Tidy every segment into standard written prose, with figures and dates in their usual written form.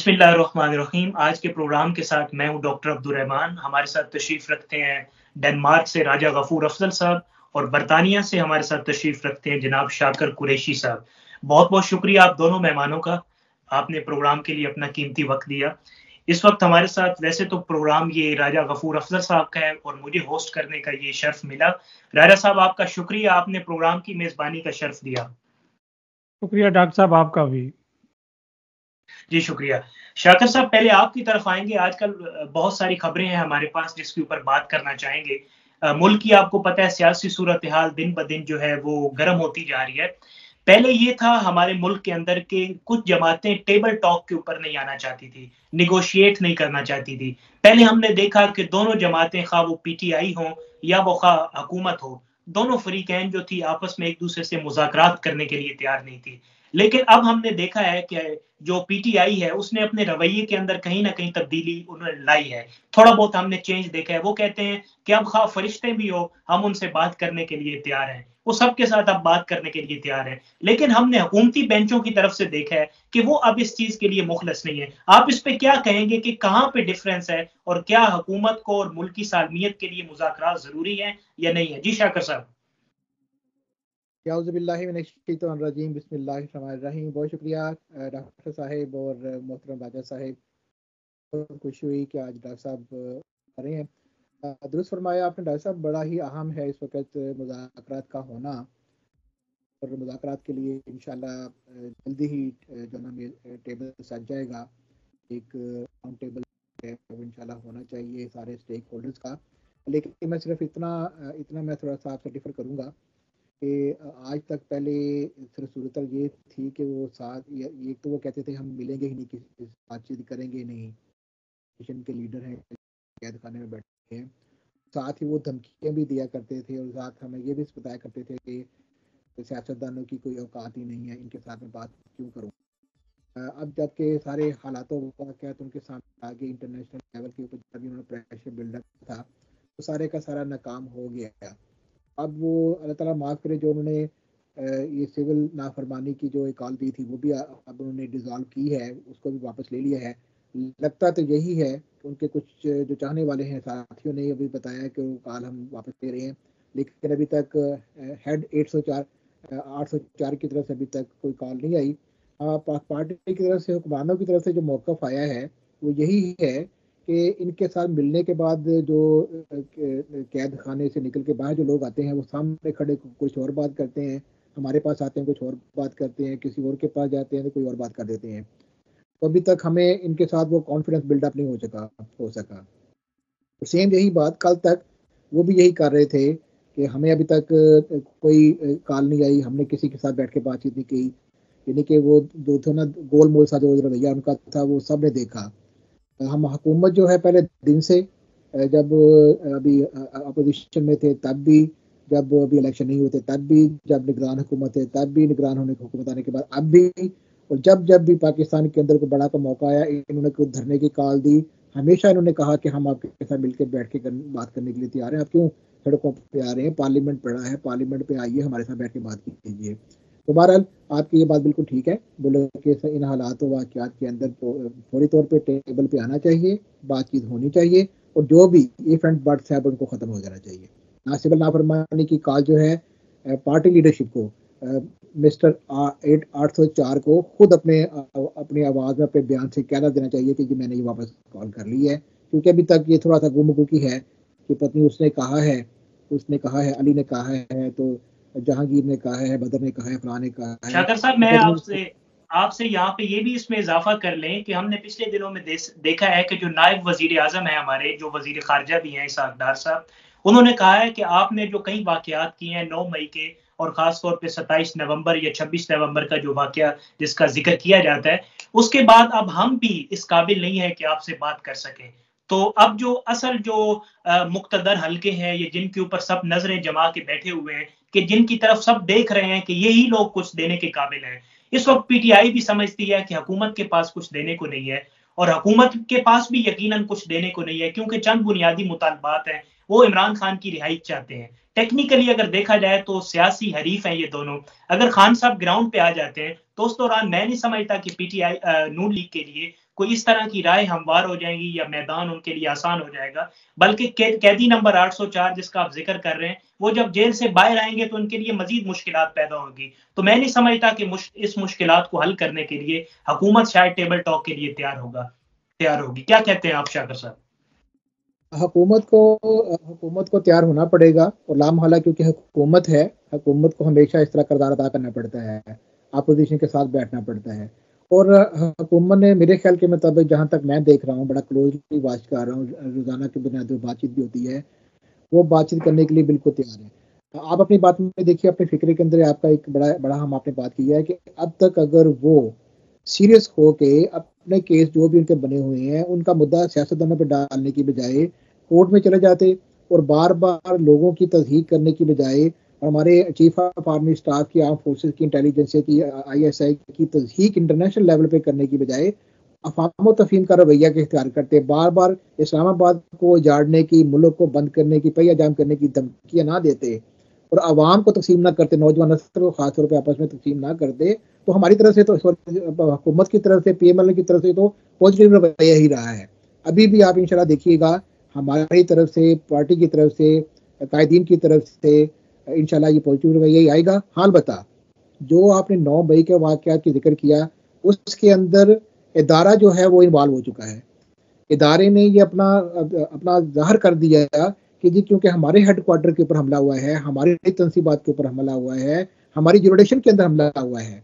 बिस्मिल्लाहिर्रहमानिर्रहीम। आज के प्रोग्राम के साथ मैं हूं डॉक्टर अब्दुल रहमान। हमारे साथ तशरीफ रखते हैं डेनमार्क से राजा गफूर अफजल साहब और बरतानिया से हमारे साथ तशरीफ रखते हैं जनाब शाकर कुरैशी साहब। बहुत बहुत शुक्रिया आप दोनों मेहमानों का, आपने प्रोग्राम के लिए अपना कीमती वक्त दिया। इस वक्त हमारे साथ वैसे तो प्रोग्राम ये राजा गफूर अफजल साहब का है और मुझे होस्ट करने का ये शर्फ मिला। राजा साहब आपका शुक्रिया, आपने प्रोग्राम की मेजबानी का शर्फ दिया। शुक्रिया डॉक्टर साहब आपका भी। जी शुक्रिया। शाकर साहब पहले आपकी तरफ आएँगे। आजकल बहुत सारी खबरें हैं हमारे पास जिसके ऊपर बात करना चाहेंगे। मुल्क की आपको पता है सियासी सूरत-ए-हाल दिन-ब-दिन जो है वो गर्म होती जा रही है। पहले ये था हमारे मुल्क के अंदर के कुछ जमातें टेबल टॉक के ऊपर नहीं आना चाहती थी, नेगोशिएट नहीं करना चाहती थी। पहले हमने देखा कि दोनों जमातें ख़्वाह वो पीटीआई हों या वो ख़्वाह हुकूमत हो, दोनों फ़रीक़ैन जो थी आपस में एक-दूसरे से मुज़ाकरात करने के लिए तैयार नहीं थी। लेकिन अब हमने देखा है कि जो पीटीआई है उसने अपने रवैये के अंदर कहीं न कहीं तब्दीली उन्होंने लाई है। थोड़ा बहुत हमने चेंज देखा है। वो कहते हैं कि अब ख़्वाह फ़रिश्ते भी हो, हम उनसे बात करने के लिए तैयार हैं। वो सबके साथ अब बात करने के लिए तैयार हैं। लेकिन हमने हुकूमती बेंचों की तरफ से देखा है कि वो अब इस चीज़ के लिए मुख़लस नहीं है। आप इस पे क्या कहेंगे कि कहाँ पे डिफ़रेंस है और क्या हुकूमत को और मुल्क की सालमियत के लिए मुज़ाकरात ज़रूरी हैं या नहीं है? जी शाकर साहब। याउज़ुबिल्लाहिमिनश्शैतानिर्रजीम बिस्मिल्लाहिर्रहमानिर्रहीम। बहुत शुक्रिया डॉक्टर साहिब और मोहतरम राजा साहिब। बहुत खुशी हुई कि आज डॉक्टर साहब आ रहे हैं। दुरुस्त फरमाया आपने डॉक्टर साहब, बड़ा ही अहम है इस वक्त मुज़ाकरात का होना और मुज़ाकरात के लिए इंशाल्लाह जल्दी ही जो ना टेबल सज जाएगा। एक राउंड टेबल इंशाल्लाह होना चाहिए सारे स्टेक होल्डर्स का। लेकिन मैं सिर्फ इतना मैं थोड़ा सा आपसे डिफर करूँगा कि आज तक पहले सिर्फ सूरत ये थी कि वो साथ ये तो वो कहते थे हम मिलेंगे ही नहीं, किसी से बातचीत करेंगे ही नहीं, मिशन के लीडर हैं, कैद खाने में बैठे हैं। साथ ही वो धमकियाँ भी दिया करते थे और साथ हमें ये भी बताया करते थे कि सियासतदानों की कोई औकात ही नहीं है, इनके साथ में बात क्यों करूँ। अब जबकि सारे हालातों वाक़यात तो उनके सामने आगे इंटरनेशनल लेवल के ऊपर जब उन्होंने प्रेशर बिल्डअप था तो सारे का सारा नाकाम हो गया। अब वो अल्लाह ताला माफ़ करे जो उन्होंने ये सिविल नाफरमानी की जो एक कॉल दी थी वो भी अब उन्होंने डिज़ोल्व की है, उसको भी वापस ले लिया है। लगता तो यही है कि उनके कुछ जो चाहने वाले हैं साथियों ने अभी बताया कि वो कॉल हम वापस ले रहे हैं, लेकिन अभी तक हेड 804 की तरफ से अभी तक कोई कॉल नहीं आई। पार्टी की तरफ से, हुक्मरानों की तरफ से जो मौक़िफ़ आया है वो यही है कि इनके साथ मिलने के बाद जो कैद खाने से निकल के बाहर जो लोग आते हैं वो सामने खड़े कुछ और बात करते हैं, हमारे पास आते हैं कुछ और बात करते हैं, किसी और के पास जाते हैं तो कोई और बात कर देते हैं। तो अभी तक हमें इनके साथ वो कॉन्फिडेंस बिल्डअप नहीं हो सका। तो सेम यही बात कल तक वो भी यही कर रहे थे कि हमें अभी तक कोई कॉल नहीं आई, हमने किसी के साथ बैठ के बातचीत नहीं की। यानी कि वो जो था ना गोल मोल सा जो रवैया उनका था वो सब ने देखा। हम हुकूमत जो है पहले दिन से जब अभी अपोजिशन में थे तब भी, जब अभी इलेक्शन नहीं हुए थे तब भी, जब निगरान हुकूमत है तब भी, निगरान होने की हुकूमत आने के बाद अब भी, और जब भी पाकिस्तान के अंदर को बड़ा का मौका आया इन्होंने को धरने की कॉल दी। हमेशा इन्होंने कहा कि हम आपके साथ मिलकर बैठ के बात करने के लिए तैयार हैं, आप क्यों सड़कों पे आ रहे हैं, पार्लियामेंट पड़ा है, पार्लियामेंट पे आइए हमारे साथ बैठ के बात कीजिए। तो बहरहाल आपकी ये बात बिल्कुल ठीक है, बोले कि इन हालात वाक़यात के अंदर फौरी तौर पे टेबल पे आना चाहिए, बातचीत होनी चाहिए और जो भी इफ एंड बट्स है उनको ख़त्म हो जाना चाहिए। ना सिविल नाफरमानी की कॉल जो है पार्टी लीडरशिप को मिस्टर 804 को खुद अपनी आवाज़ में अपने बयान से कहना देना चाहिए कि जी मैंने ये वापस कॉल कर ली है, क्योंकि अभी तक ये थोड़ा सा गुमगुकी है कि पत्नी उसने कहा है, अली ने कहा है, तो जहांगीर ने कहा है, बदर ने कहा है, फलां ने कहा है। शाकर साहब मैं आपसे यहाँ पे ये भी इसमें इजाफा कर लें कि हमने पिछले दिनों में देखा है कि जो नायब वजीर आजम है हमारे, जो वजीर खारजा भी हैं इसहाक डार साहब, उन्होंने कहा है कि आपने जो कई वाकयात किए हैं 9 मई के और खास तौर पे 27 नवंबर या 26 नवंबर का जो वाकया जिसका जिक्र किया जाता है, उसके बाद अब हम भी इस काबिल नहीं है कि आपसे बात कर सकें। तो अब जो असल जो मुक्तदर हल्के हैं ये जिनके ऊपर सब नजरें जमा के बैठे हुए हैं कि जिनकी तरफ सब देख रहे हैं कि यही लोग कुछ देने के काबिल हैं। इस वक्त पीटीआई भी समझती है कि हुकूमत के पास कुछ देने को नहीं है और हुकूमत के पास भी यकीनन कुछ देने को नहीं है, क्योंकि चंद बुनियादी मुतालबात हैं। वो इमरान खान की रिहाई चाहते हैं। टेक्निकली अगर देखा जाए तो सियासी हरीफ हैं ये दोनों। अगर खान साहब ग्राउंड पे आ जाते हैं तो उस दौरान मैं नहीं समझता कि पीटीआई नून लीग के लिए कोई इस तरह की राय हमवार हो जाएंगी या मैदान उनके लिए आसान हो जाएगा, बल्कि कैदी नंबर 804 जिसका आप जिक्र कर रहे हैं, वो जब जेल से बाहर आएंगे तो उनके लिए मजीद मुश्किलात पैदा होगी। तो मैं नहीं समझता कि इस मुश्किलात को हल करने के लिए हुकूमत शायद टेबल टॉक के लिए तैयार होगी। क्या कहते हैं आप शाकिर साहब? हुकूमत को तैयार होना पड़ेगा, और लामहला क्योंकि हुकूमत है, हुकूमत को हमेशा इस तरह किरदार अदा करना पड़ता है, अपोजिशन के साथ बैठना पड़ता है। और हुकूमत ने मेरे ख्याल के मुताबिक, जहाँ तक मैं देख रहा हूँ, बड़ा क्लोजली वॉच कर रहा हूँ, रोजाना की बुनियाद पर बातचीत भी होती है, वो बातचीत करने के लिए बिल्कुल तैयार है। आप अपनी बात में देखिए, अपने फिक्रे के अंदर आपका एक बड़ा हम आपने बात की है कि अब तक अगर वो सीरियस हो के अपने केस जो भी उनके बने हुए हैं उनका मुद्दा सियासतदानों पर डालने की बजाय कोर्ट में चले जाते, और बार बार लोगों की तस्दीक करने की बजाय, हमारे चीफ ऑफ आर्मी स्टाफ की, आर्म फोर्सेस की, इंटेलिजेंस की, ISI की तस्दीक इंटरनेशनल लेवल पे करने की बजाय अफवाह तफहीम का रवैया के इख्तियार करते, बार बार इस्लामाबाद को उजाड़ने की, मुल्क को बंद करने की, पहिया जाम करने की धमकियां ना देते, और आवाम को तकसीम ना करते, नौजवान नस्ल को खासतौर पर आपस में तकसीम ना करते, तो हमारी तरफ से तो हुकूमत की तरफ से, PML की तरफ से तो पॉजिटिव रवैया ही रहा है। अभी भी आप इंशाल्लाह देखिएगा, हमारी तरफ से, पार्टी की तरफ से, कायदीन की तरफ से इंशाल्लाह ये पॉजिटिव रवैया ही आएगा। हाल बता, जो आपने 9 मई के वाक़यात की जिक्र किया, उसके अंदर इदारा जो है वो इन्वॉल्व हो चुका है। इदारे ने ये अपना ज़ाहिर कर दिया कि जी क्योंकि हमारे हेडक्वार्टर के ऊपर हमला हुआ है, हमारी तंसीबात के ऊपर हमला हुआ है, हमारी जुरिडिक्शन के अंदर हमला हुआ है,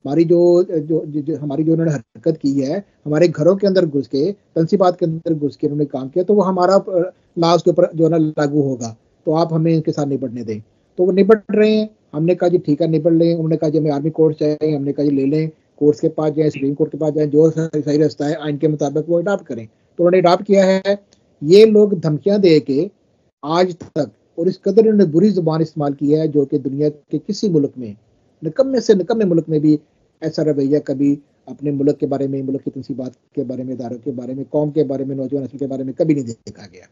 हमारी हमारी जो उन्होंने हरकत की है, हमारे घरों के अंदर घुस के, तंसीबात के अंदर घुस के उन्होंने काम किया, तो वो हमारा लॉज के ऊपर जो है ना लागू होगा, तो आप हमें इनके साथ निपटने दें। तो वो निपट रहे हैं। हमने कहा जी ठीक है निपट लें, उन्होंने कहा जी हमें आर्मी कोर्ट चाहिए, हमने कहा जी ले लें, कोर्ट्स के पास जाए, सुप्रीम कोर्ट के पास जाए, जो सही रास्ता है आइन के मुताबिक वो अडॉप्ट करें। तो उन्होंने अडॉप्ट किया है। ये लोग धमकियां दे के आज तक, और इस कदर उन्होंने बुरी जुबान इस्तेमाल की है जो कि दुनिया के किसी मुल्क में, निकम्मे से निकम्मे मुल्क में भी ऐसा रवैया कभी अपने मुल्क के बारे में, मुल्क की तंसीबात के बारे में, इदारों के बारे में, कौम के बारे में, नौजवान नस्ल के बारे में कभी नहीं देखा गया।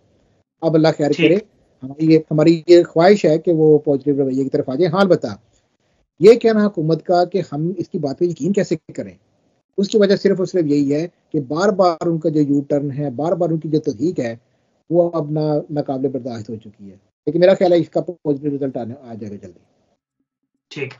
अब अल्लाह खैर करे, हमारी ये ख्वाहिश है कि वो पॉजिटिव रवैये की तरफ आ जाए। हाल बता, ये कहना हुकूमत का कि हम इसकी बात पे यकीन कैसे करें, उसकी वजह सिर्फ और सिर्फ यही है कि बार बार उनका जो यू टर्न है, बार बार उनकी जो तस्दीक है, वो अब नाकाबिले बर्दाश्त हो चुकी है। लेकिन मेरा ख्याल है इसका पॉजिटिव रिजल्ट आ जाएगा जल्दी। ठीक,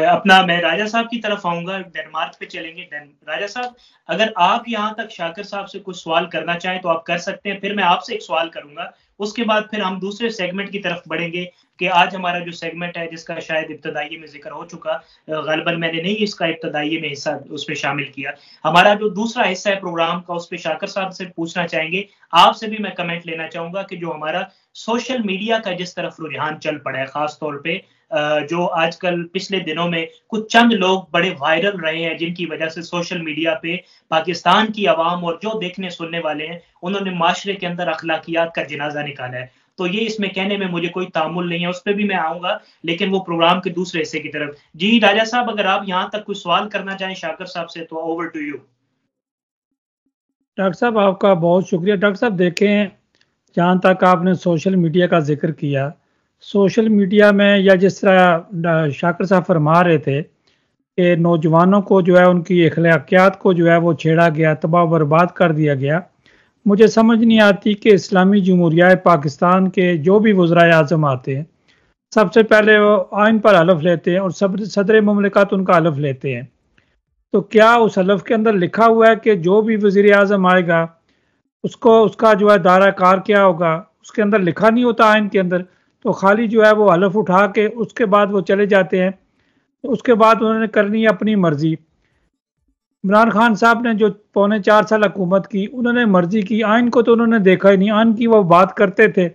अपना मैं राजा साहब की तरफ आऊंगा, डेनमार्क पे चलेंगे। राजा साहब, अगर आप यहाँ तक शाकिर साहब से कुछ सवाल करना चाहें तो आप कर सकते हैं, फिर मैं आपसे एक सवाल करूंगा, उसके बाद फिर हम दूसरे सेगमेंट की तरफ बढ़ेंगे कि आज हमारा जो सेगमेंट है, जिसका शायद इब्तदाई में जिक्र हो चुका, गलबन मैंने नहीं इसका इब्तदाई में हिस्सा उसमें शामिल किया। हमारा जो दूसरा हिस्सा है प्रोग्राम का, उस पर शाकिर साहब से पूछना चाहेंगे, आपसे भी मैं कमेंट लेना चाहूंगा कि जो हमारा सोशल मीडिया का जिस तरफ रुझान चल पड़ा है, खास तौर पे जो आजकल पिछले दिनों में कुछ चंद लोग बड़े वायरल रहे हैं, जिनकी वजह से सोशल मीडिया पे पाकिस्तान की आवाम और जो देखने सुनने वाले हैं, उन्होंने माशरे के अंदर अखलाकियात का जनाजा निकाला है। तो ये इसमें कहने में मुझे कोई तामुल नहीं है, उस पर भी मैं आऊंगा, लेकिन वो प्रोग्राम के दूसरे हिस्से की तरफ। जी राजा साहब, अगर आप यहाँ तक कोई सवाल करना चाहें शाकिर साहब से, तो ओवर टू यू। डॉक्टर साहब आपका बहुत शुक्रिया। डॉक्टर साहब देखें, जहाँ तक आपने सोशल मीडिया का जिक्र किया, सोशल मीडिया में, या जिस तरह शाकिर साहब फरमा रहे थे कि नौजवानों को जो है उनकी अखलाकियात को जो है वो छेड़ा गया, तबाह बर्बाद कर दिया गया। मुझे समझ नहीं आती कि इस्लामी जमहूरिया पाकिस्तान के जो भी वज़राए आज़म आते हैं, सबसे पहले वो आइन पर हलफ लेते हैं और सदर मुमलिकत उनका हलफ लेते हैं। तो क्या उस हलफ के अंदर लिखा हुआ है कि जो भी वज़ीर आज़म आएगा उसका जो है दायरा कार क्या होगा? उसके अंदर लिखा नहीं होता आइन के अंदर, तो खाली जो है वो हलफ उठा के उसके बाद वो चले जाते हैं। तो उसके बाद उन्होंने करनी है अपनी मर्जी। इमरान खान साहब ने जो 4.25 साल हुकूमत की, उन्होंने मर्जी की, आइन को तो उन्होंने देखा ही नहीं। आइन की वो बात करते थे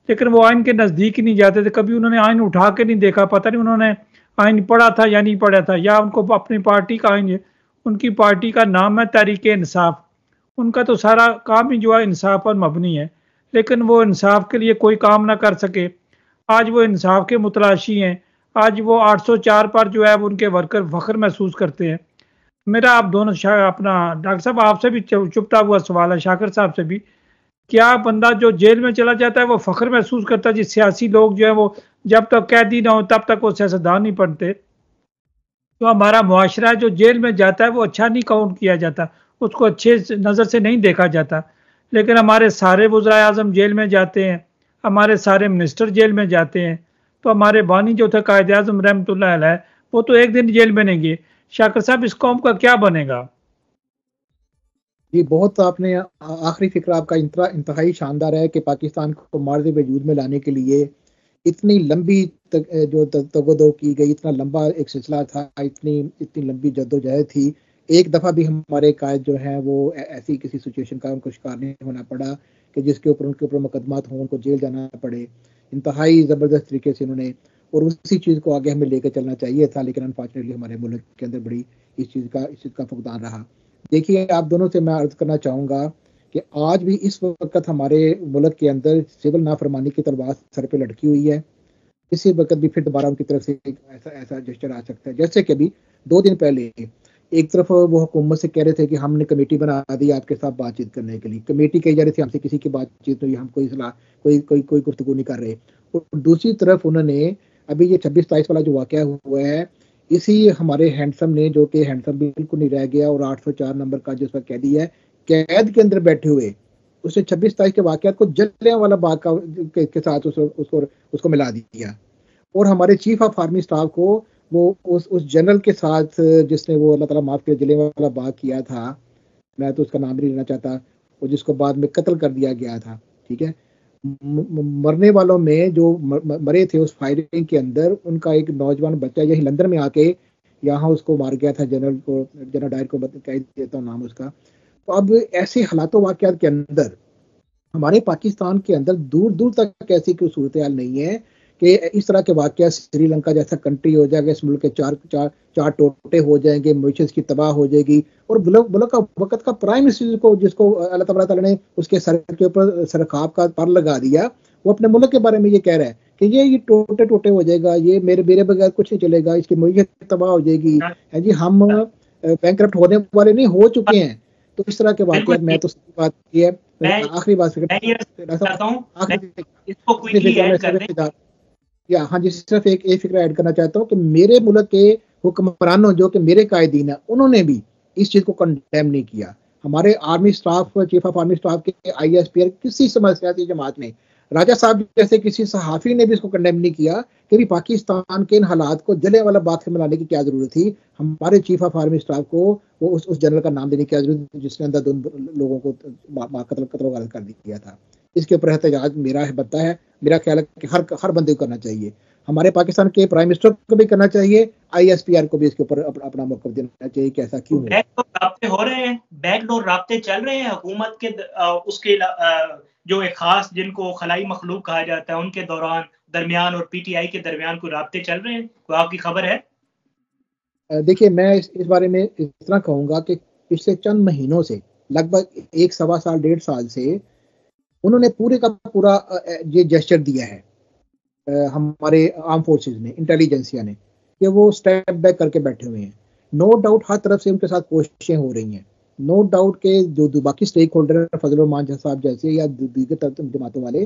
लेकिन वो आइन के नज़दीक ही नहीं जाते थे, कभी उन्होंने आइन उठा के नहीं देखा। पता नहीं उन्होंने आइन पढ़ा था या नहीं पढ़ा था, या उनको अपनी पार्टी का आइन, उनकी पार्टी का नाम है तहरीक इंसाफ, उनका तो सारा काम ही जो है इंसाफ पर मबनी है, लेकिन वो इंसाफ के लिए कोई काम ना कर सके। आज वो इंसाफ के मुतलाशी हैं। आज वो 804 पर जो है उनके वर्कर फख्र महसूस करते हैं। मेरा आप दोनों अपना डॉक्टर साहब आपसे भी चुपता हुआ सवाल है, शाकिर साहब से भी, क्या बंदा जो जेल में चला जाता है वो फख्र महसूस करता है? जिस सियासी लोग जो है वो जब तक कैदी ना हो तब तक वो सियासतदान नहीं बनते। तो हमारा मुआशरा जो जेल में जाता है वो अच्छा नहीं काउंट किया जाता, उसको अच्छे नज़र से नहीं देखा जाता। लेकिन हमारे सारे वज़राए आज़म जेल में जाते हैं, हमारे सारे मिनिस्टर जेल में जाते हैं, तो हमारे बानी जो थे कायद आज़म रहमतुल्लाह अलैह, वो तो एक दिन जेल में नहीं गए। शाकिर साहब, इस कौम का क्या बनेगा? ये बहुत आपने आखिरी फिक्र आपका इंतहाई शानदार है कि पाकिस्तान को मार्ज़ वजूद में लाने के लिए इतनी लंबी जो तगोदो की गई, इतना लंबा एक सिलसिला था, इतनी इतनी लंबी जद्दोजहद थी। एक दफ़ा भी हमारे कायद जो हैं वो ऐसी किसी सिचुएशन का उनको शिकार नहीं होना पड़ा कि जिसके ऊपर उनके ऊपर मुकदमात हों, उनको जेल जाना पड़े। इंतहाई ज़बरदस्त तरीके से उन्होंने, और उसी चीज़ को आगे हमें लेकर चलना चाहिए था, लेकिन अनफॉर्चुनेटली हमारे मुल्क के अंदर बड़ी इस चीज़ का फुकदान रहा। देखिए, आप दोनों से मैं अर्ज करना चाहूँगा कि आज भी इस वक्त हमारे मुल्क के अंदर सिविल नाफरमानी की तलवार सर पे लटकी हुई है। किसी वक्त भी फिर दोबारा उनकी तरफ से ऐसा ऐसा जेस्चर आ सकता है। जैसे कि अभी 2 दिन पहले एक तरफ वो हुकूमत से कह रहे थे कि हमने कमेटी बना दी आपके साथ बातचीत करने के लिए। कमेटी कही जा रही थी, हमसे किसी की बातचीत नहीं, हम कोई सलाह कोई गुफ्तगू नहीं कर रहे। और दूसरी तरफ उन्होंने अभी ये 26-27 वाला जो वाक़या हुआ है, इसी हमारे हैंडसम ने, जो कि हैंडसम बिल्कुल नहीं रह गया और 804 नंबर का जिसका कैदी है, कैद के अंदर बैठे हुए उसने 26-27 के वाक़यात को जलियांवाला बाग के साथ उसको मिला दिया। और हमारे चीफ ऑफ आर्मी स्टाफ को वो उस जनरल के साथ जिसने वो अल्लाह ताला माफ करे जलियांवाला बाग किया था, मैं तो उसका नाम भी नहीं लेना चाहता, वो जिसको बाद में कत्ल कर दिया गया था, ठीक है। मरने वालों में जो मरे थे उस फायरिंग के अंदर, उनका एक नौजवान बच्चा यही लंदन में आके यहाँ उसको मार गया था, जनरल डायर को कह देता हूँ नाम उसका। तो अब ऐसे हालातों वाक़यात के अंदर हमारे पाकिस्तान के अंदर दूर दूर तक ऐसी कोई सूरत हाल नहीं है कि इस तरह के वाक़यात श्रीलंका जैसा कंट्री हो जाएगा, इस मुल्क के चार टोटे हो जाएंगे, मईशत की तबाह हो जाएगी, और मुल्क का वक्त का प्राइम मिनिस्टर को, जिसको अल्लाह ताला ने उसके सर के ऊपर सरखाब का पर लगा दिया, वो अपने मुल्क के बारे में ये कह रहा है कि ये टोटे टोटे हो जाएगा, ये मेरे बगैर कुछ नहीं चलेगा, इसकी मईशत तबाह हो जाएगी, है जी, हम बैंकरप्ट होने वाले नहीं, हो चुके हैं। तो इस तरह के वाक़यात, मैं तो सही बात की है, आखिरी बात या हाँ जी, सिर्फ एक फिक्र ऐड करना चाहता हूँ कि मेरे मुल्क के हुक्मरानों, जो कि मेरे कायदीन है, उन्होंने भी इस चीज़ को कंडेम नहीं किया। हमारे army staff, chief of army staff के ISPR, किसी सियासी जमात ने, राजा साहब जैसे किसी सहाफ़ी ने भी इसको कंडेम नहीं किया कि भी पाकिस्तान के इन हालात को जलियांवाला बाग से मिलाने की क्या ज़रूरत थी। हमारे चीफ ऑफ आर्मी स्टाफ को वो उस जनरल का नाम देने की क्या ज़रूरत थी जिसने अंदर 2 लोगों को कत्ल वाला कर दिया था। इसके ऊपर एहतजाज मेरा बनता है, मेरा ख्याल है कि हर बंदे को करना चाहिए। हमारे पाकिस्तान के प्राइम मिनिस्टर को भी करना चाहिए, ISPR को भी इसके ऊपर अपना मौक़िफ़ देना चाहिए कि ऐसा क्यों है। राब्ते हो रहे हैं, बैकडोर राब्ते चल रहे हैं हुकूमत के उसके जो एक खास, जिनको खलाई मखलूक कहा जाता है, उनके दरमियान और PTI के दरमियान कोई राब्ते चल रहे हैं? कोई आपकी खबर है? देखिए, मैं इस बारे में इस तरह कहूँगा कि पिछले चंद महीनों से, लगभग 1 सवा साल 1.5 साल से उन्होंने पूरे का पूरा ये जेस्चर दिया है, हमारे आर्म फोर्सेस ने, इंटेलिजेंसिया ने, कि वो स्टेप बैक करके बैठे हुए हैं। नो डाउट हर तरफ से उनके साथ कोशिशें हो रही हैं। नो डाउट के जो बाकी स्टेक होल्डर हैं, फजल रहमान साहब जैसे या दीगर जमातों वाले,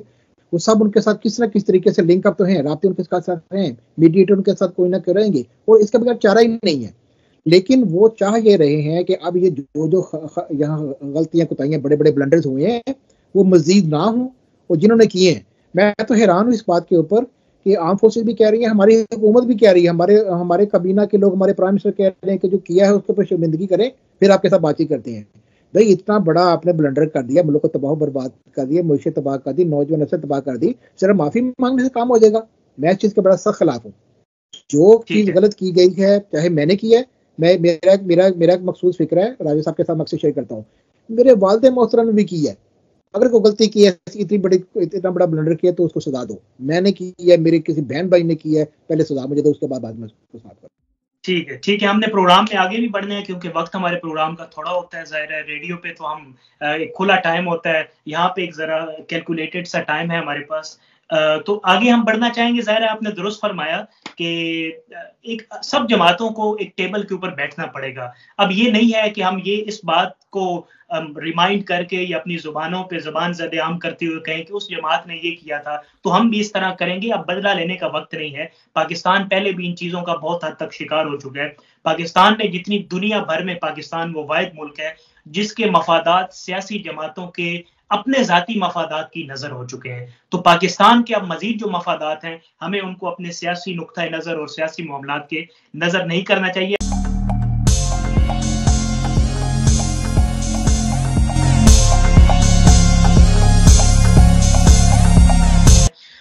वो सब उनके साथ किस न किस तरीके से लिंक अप तो हैं, राब्ते उनके साथ हैं, मीडिएटर उनके साथ कोई ना कोई रहेंगे, और इसके बगैर चारा ही नहीं है। लेकिन वो चाह ये रहे हैं कि अब ये जो यहाँ गलतियां कोताहियां, बड़े बड़े ब्लंडर्स हुए हैं, वो मजीद ना हो, और जिन्होंने किए हैं, मैं तो हैरान हूँ इस बात के ऊपर कि आर्म फोर्सेस भी कह रही है, हमारी हुकूमत भी कह रही है, हमारे काबीना के लोग, हमारे प्राइम मिनिस्टर कह रहे हैं कि जो किया है उसके ऊपर शर्मिंदगी करें, फिर आपके साथ बातचीत करते हैं। भाई, इतना बड़ा आपने ब्लंडर कर दिया, मुल्क को तबाह बर्बाद कर दिया, मुल्क तबाह कर दी, नौजवान नस्ल तबाह कर दी, सिर्फ माफी मांगने से काम हो जाएगा? मैं इस चीज के बड़ा सख्त खिलाफ हूँ। जो चीज गलत की गई है, चाहे मैंने की है, मेरा एक मखसूस फिक्र है, राजा साहब के साथ मकसद शेयर करता हूँ, मेरे वालिद मोहतरम ने भी की है। अगर कोई गलती की है, इतना बड़ा ब्लंडर किया, तो उसको सजा दो। मैंने की है, मेरे किसी बहन भाई ने की है, पहले सजा मुझे दो, उसके बाद में उसको साफ करो। ठीक है, हमने प्रोग्राम में आगे भी बढ़ना है, क्योंकि वक्त हमारे प्रोग्राम का थोड़ा होता है। जाहिर है रेडियो पे तो हम एक खुला टाइम होता है, यहाँ पे एक जरा कैलकुलेटेड सा टाइम है हमारे पास। तो आगे हम बढ़ना चाहेंगे। जाहिर है आपने दुरुस्त फरमाया कि एक सब जमातों को एक टेबल के ऊपर बैठना पड़ेगा। अब ये नहीं है कि हम ये इस बात को रिमाइंड करके या अपनी जुबानों पे जुबान ज़द-ए-आम करते हुए कहें कि उस जमात ने ये किया था, तो हम भी इस तरह करेंगे। अब बदला लेने का वक़्त नहीं है। पाकिस्तान पहले भी इन चीज़ों का बहुत हद तक शिकार हो चुका है। पाकिस्तान ने जितनी दुनिया भर में पाकिस्तान वो वाहिद मुल्क है, जिसके मफादात सियासी जमातों के अपने ज़ाती मफादात की नज़र हो चुके हैं। तो पाकिस्तान के अब मज़ीद जो मफादात हैं, हमें उनको अपने सियासी नुक्ता नज़र और सियासी मामलात के नज़र नहीं करना चाहिए।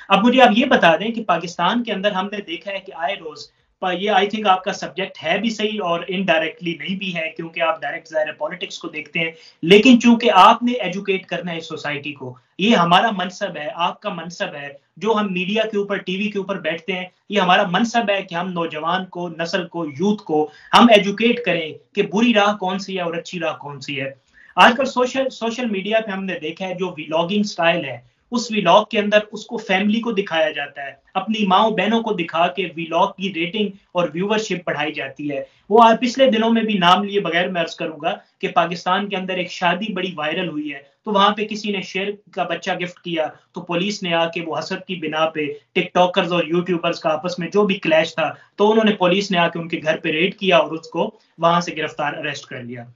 अब मुझे आप ये बता दें कि पाकिस्तान के अंदर हमने देखा है कि आए रोज़ ये आई थिंक आपका सब्जेक्ट है भी सही और इनडायरेक्टली नहीं भी है, क्योंकि आप डायरेक्ट ज़ाहिर पॉलिटिक्स को देखते हैं, लेकिन चूंकि आपने एजुकेट करना है इस सोसाइटी को, ये हमारा मनसब है, आपका मनसब है। जो हम मीडिया के ऊपर, टीवी के ऊपर बैठते हैं, ये हमारा मनसब है कि हम नौजवान को, नस्ल को, यूथ को हम एजुकेट करें कि बुरी राह कौन सी है और अच्छी राह कौन सी है। आजकल सोशल मीडिया पे हमने देखा है जो व्लॉगिंग स्टाइल है, उस व्लॉग के अंदर उसको फैमिली को दिखाया जाता है, अपनी माओ बहनों को दिखा के व्लॉग की रेटिंग और व्यूवरशिप बढ़ाई जाती है। वो आज पिछले दिनों में भी नाम लिए बगैर मैं अर्ज करूंगा कि पाकिस्तान के अंदर एक शादी बड़ी वायरल हुई है, तो वहां पे किसी ने शेर का बच्चा गिफ्ट किया, तो पुलिस ने आके वो हसद की बिना पे टिकटॉकर्स और यूट्यूबर्स का आपस में जो भी क्लैश था, तो उन्होंने पुलिस ने आके उनके घर पे रेड किया और उसको वहां से गिरफ्तार अरेस्ट कर लिया।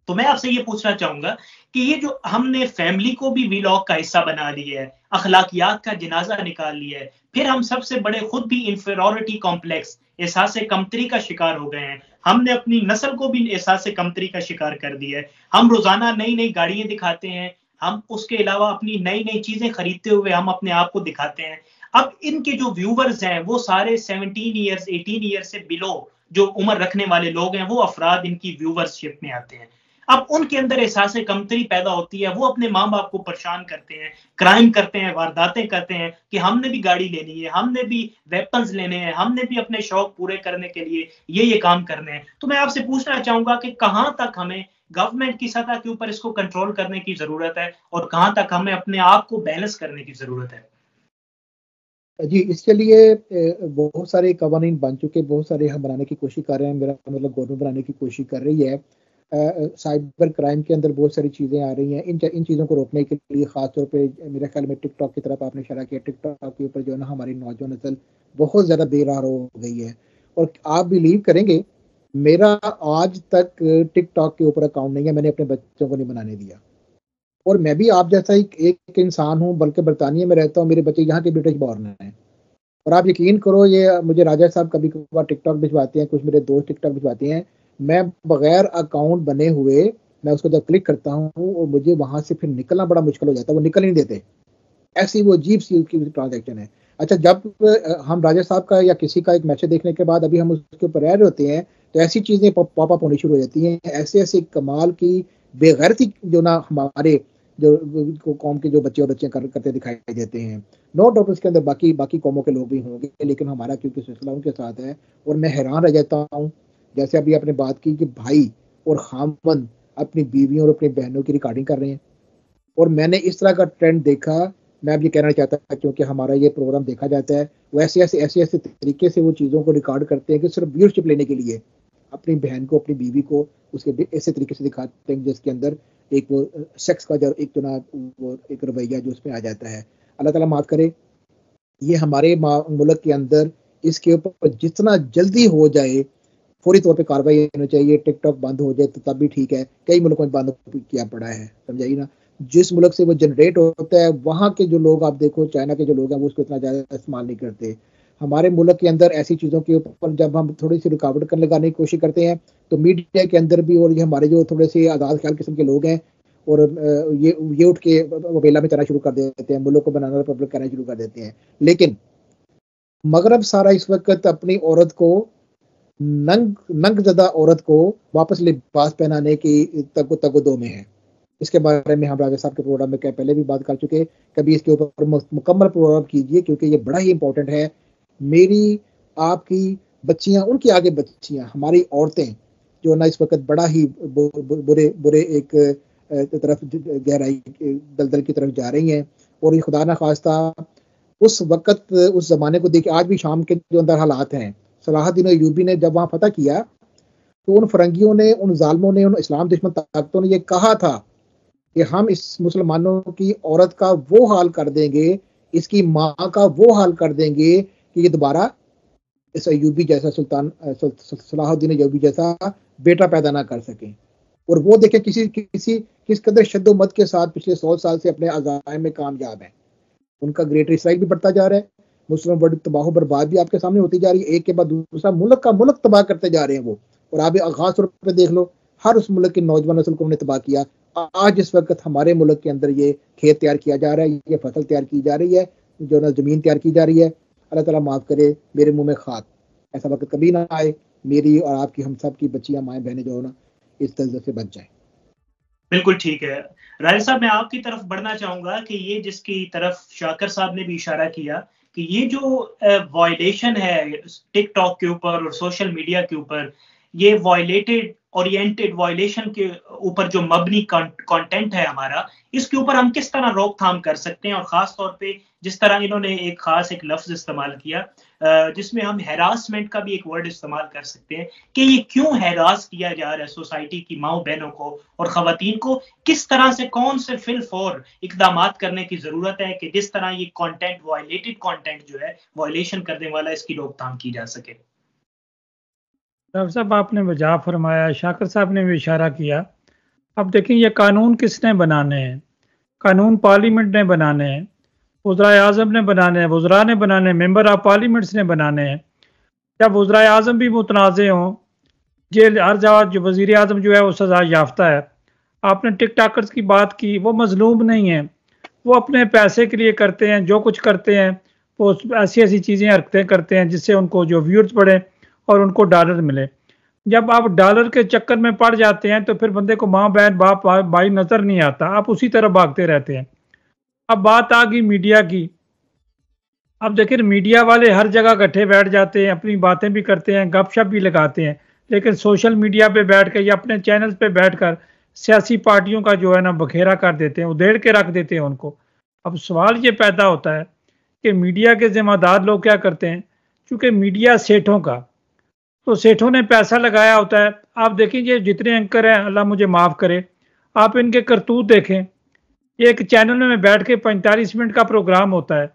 तो मैं आपसे ये पूछना चाहूंगा कि ये जो हमने फैमिली को भी व्लॉग का हिस्सा बना लिया है, अखलाकियात का जनाजा निकाल लिया है, फिर हम सबसे बड़े खुद भी इंफीरियरिटी कॉम्प्लेक्स, एहसास कमतरी का शिकार हो गए हैं। हमने अपनी नस्ल को भी एहसास कमतरी का शिकार कर दिया है। हम रोजाना नई नई गाड़ियां दिखाते हैं, हम उसके अलावा अपनी नई नई चीजें खरीदते हुए हम अपने आप को दिखाते हैं। अब इनके जो व्यूवर्स हैं वो सारे 17 ईयर्स 18 ईयर्स से बिलो जो उम्र रखने वाले लोग हैं, वो अफराद इनकी व्यूवरशिप में आते हैं। अब उनके अंदर एहसास कमतरी पैदा होती है, वो अपने माँ बाप को परेशान करते हैं, क्राइम करते हैं, वारदातें करते हैं कि हमने भी गाड़ी लेनी है, हमने भी वेपन्स लेने हैं, हमने भी अपने शौक पूरे करने के लिए ये काम करने हैं। तो मैं आपसे पूछना चाहूंगा कि कहां तक हमें गवर्नमेंट की सतह के ऊपर इसको कंट्रोल करने की जरूरत है और कहां तक हमें अपने आप को बैलेंस करने की जरूरत है? जी, इसके लिए बहुत सारे कवानीन बन चुके, बहुत सारे हम बनाने की कोशिश कर रहे हैं। मेरा मतलब गवर्नमेंट बनाने की कोशिश कर रही है। साइबर क्राइम के अंदर बहुत सारी चीज़ें आ रही हैं। इन चीज़ों को रोकने के लिए ख़ासतौर पे मेरे ख्याल में टिकटॉक की तरफ आपने इशारा किया। टिकटॉक के ऊपर जो है ना हमारी नौजवान नस्ल बहुत ज़्यादा बेरार हो गई है। और आप बिलीव करेंगे, मेरा आज तक टिकटॉक के ऊपर अकाउंट नहीं है, मैंने अपने बच्चों को नहीं बनाने दिया। और मैं भी आप जैसा एक इंसान हूँ, बल्कि बरतानिया में रहता हूँ, मेरे बच्चे यहाँ के ब्रिटिश बॉर्न हैं। और आप यकीन करो, ये मुझे राजा साहब कभी कभार टिकटॉक भिजवाते हैं, कुछ मेरे दोस्त टिकटॉक भिजवाते हैं, मैं बगैर अकाउंट बने हुए मैं उसको जब क्लिक करता हूँ और मुझे वहां से फिर निकलना बड़ा मुश्किल हो जाता है, वो निकल नहीं देते। ऐसी वो अजीब सी उसकी ट्रांजेक्शन है। अच्छा, जब हम राजा साहब का या किसी का एक मैसेज देखने के बाद अभी हम उसके ऊपर रह रहे होते हैं, तो ऐसी चीजें पॉप अप होनी शुरू हो जाती हैं। ऐसे ऐसे कमाल की बेगैरती जो ना हमारे जो कौम के जो बच्चे और बच्चे करते दिखाई देते हैं। नो डाउट उसके अंदर बाकी कौमों के लोग भी होंगे, लेकिन हमारा क्योंकि सिलसिला उनके साथ है। और मैं हैरान रह जाता हूँ, जैसे अभी आपने बात की कि भाई और खामन अपनी बीवियों और अपनी बहनों की रिकॉर्डिंग कर रहे हैं, और मैंने इस तरह का ट्रेंड देखा। मैं अब ये कहना चाहता था, क्योंकि हमारा ये प्रोग्राम देखा जाता है, वो ऐसे तरीके से वो चीज़ों को रिकॉर्ड करते हैं कि सिर्फ व्यूअरशिप लेने के लिए अपनी बहन को, अपनी बीवी को उसके ऐसे तरीके से दिखाते हैं जिसके अंदर एक वो सेक्स का जो एक तो ना वो एक रवैया जो उसमें आ जाता है। अल्लाह ताला माफ़ करे। ये हमारे मुल्क के अंदर इसके ऊपर जितना जल्दी हो जाए फौरी तौर पे कार्रवाई होनी चाहिए। टिकटॉक बंद हो जाए तो तब भी ठीक है, कई मुल्कों में बंद किया पड़ा है, समझाइए ना। जिस मुल्क से वो जनरेट होता है, वहाँ के जो लोग आप देखो, चाइना के जो लोग हैं वो उसको इतना ज़्यादा इस्तेमाल नहीं करते। हमारे मुल्क के अंदर ऐसी चीज़ों के ऊपर जब हम थोड़ी सी रुकावट कर लगाने की कोशिश करते हैं, तो मीडिया के अंदर भी, और ये हमारे जो थोड़े से आज़ाद ख्याल किस्म के लोग हैं, और ये उठ के वबेला में चलना शुरू कर देते हैं, मुल्क को बनाना रिपब्लिक कहना शुरू कर देते हैं। लेकिन मगरब सारा इस वक्त अपनी औरत को, नंग ज़दा औरत को वापस लिबास पहनाने की तगदो में है। इसके बारे में हम राजा साहब के प्रोग्राम में पहले भी बात कर चुके। कभी इसके ऊपर मुकम्मल प्रोग्राम कीजिए, क्योंकि ये बड़ा ही इंपॉर्टेंट है। मेरी आपकी बच्चियां, उनकी आगे बच्चियां, हमारी औरतें जो ना इस वक्त बड़ा ही बुरे एक तरफ गहराई दलदल की तरफ जा रही हैं। और ये खुदा ना खास्ता उस वक्त, उस जमाने को देखिए, आज भी शाम के जो अंदर हालात हैं, सलाहुद्दीन अय्यूबी ने जब वहां फतह किया, तो उन फरंगियों ने, उन जालमों ने, उन इस्लाम दुश्मन ताकतों ने ये कहा था कि हम इस मुसलमानों की औरत का वो हाल कर देंगे, इसकी माँ का वो हाल कर देंगे कि ये दोबारा इस अयूबी जैसा सलाहुद्दीन अयूबी जैसा बेटा पैदा ना कर सके। और वो देखें किस कदर शद्दोमत के साथ पिछले 100 साल से अपने अज़ाइम में कामयाब है। उनका ग्रेटर इसराइल भी बढ़ता जा रहा है, मुस्लिम वर्ल्ड तबाह बर्बाद भी आपके सामने होती जा रही है, एक के बाद दूसरा मुल्क तबाह करते जा रहे हैं वो। और आप खास तौर पर देख लो, हर उस मुल्क की नौजवान नस्ल को उन्होंने तबाह किया। आज इस वक्त हमारे मुल्क के अंदर ये खेत तैयार किया जा रहा है, ये फसल तैयार की जा रही है, जो ना जमीन तैयार की जा रही है। अल्लाह ताला माफ करे, मेरे मुंह में खाक, ऐसा वक्त कभी ना आए, मेरी और आपकी, हम सब की बच्चियां माएँ बहनें जो हो ना इस दलदल से बच जाए। बिल्कुल ठीक है। राहिल साहब, मैं आपकी तरफ बढ़ना चाहूंगा कि ये जिसकी तरफ शाकर साहब ने भी इशारा किया कि ये जो वायलेशन है टिकटॉक के ऊपर और सोशल मीडिया के ऊपर, ये ओरिएंटेड वायलेशन के ऊपर जो मबनी कंटेंट है हमारा, इसके ऊपर हम किस तरह रोकथाम कर सकते हैं। और खास तौर पे जिस तरह इन्होंने एक लफ्ज इस्तेमाल किया जिसमें हम हैरासमेंट का भी एक वर्ड इस्तेमाल कर सकते हैं कि ये क्यों हैरास किया जा रहा है सोसाइटी की माओ बहनों को और खवातीन को, किस तरह से कौन से फिलफौर इकदामात करने की जरूरत है कि जिस तरह ये कंटेंट, वायलेटेड कंटेंट जो है, वायलेशन करने वाला, इसकी रोकथाम की जा सके। डॉक्टर साहब, आपने वजह फरमाया, शाकर साहब ने भी इशारा किया। अब देखें, ये कानून किसने बनाने हैं? कानून पार्लियामेंट ने बनाने हैं, वज़राए आज़म ने बनाने हैं, वज़रा ने बनाने हैं, मेंबर ऑफ पार्लियामेंट्स ने बनाने हैं। जब वज़राए आज़म भी मुतनाज़े हों, जेल हर जगह जो वज़ीर आज़म जो है वो सज़ा याफ्ता है। आपने टिकटॉकर्स की बात की, वो मजलूम नहीं है, वो अपने पैसे के लिए करते हैं, जो कुछ करते हैं वो ऐसी ऐसी चीज़ें हरकतें करते हैं जिससे उनको जो व्यूअर्स बढ़े और उनको डॉलर मिले। जब आप डॉलर के चक्कर में पड़ जाते हैं तो फिर बंदे को माँ बहन बाप भाई नज़र नहीं आता, आप उसी तरह भागते रहते हैं। अब बात आ गई मीडिया की। अब देखिए, मीडिया वाले हर जगह इकट्ठे बैठ जाते हैं, अपनी बातें भी करते हैं, गपशप भी लगाते हैं, लेकिन सोशल मीडिया पे बैठ कर या अपने चैनल्स पे बैठकर सियासी पार्टियों का जो है ना बखेरा कर देते हैं, उधेड़ के रख देते हैं उनको। अब सवाल ये पैदा होता है कि मीडिया के जिम्मेदार लोग क्या करते हैं, क्योंकि मीडिया सेठों का, तो सेठों ने पैसा लगाया होता है। आप देखिए जितने एंकर हैं, अल्लाह मुझे माफ़ करे, आप इनके करतूत देखें। एक चैनल में बैठ के 45 मिनट का प्रोग्राम होता है,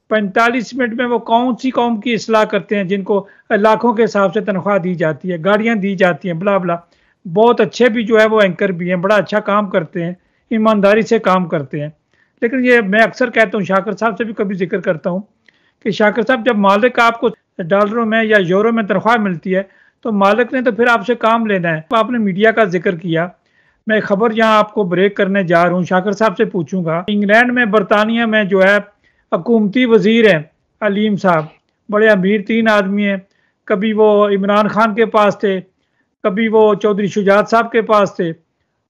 45 मिनट में वो कौन सी कौम की इस्लाह करते हैं जिनको लाखों के हिसाब से तनख्वाह दी जाती है, गाड़ियां दी जाती हैं, बला बला। बहुत अच्छे भी जो है वो एंकर भी हैं, बड़ा अच्छा काम करते हैं, ईमानदारी से काम करते हैं। लेकिन ये मैं अक्सर कहता हूँ, शाकर साहब से भी कभी जिक्र करता हूँ कि शाकर साहब, जब मालिक आपको डॉलरों में या यूरो में तनख्वाह मिलती है तो मालिक ने तो फिर आपसे काम लेना है। आपने मीडिया का जिक्र किया, मैं खबर यहाँ आपको ब्रेक करने जा रहा हूँ, शाकर साहब से पूछूंगा। इंग्लैंड में, बरतानिया में जो है हुकूमती वजीर हैं अलीम साहब, बड़े अमीर 3 आदमी हैं। कभी वो इमरान खान के पास थे, कभी वो चौधरी शुजात साहब के पास थे,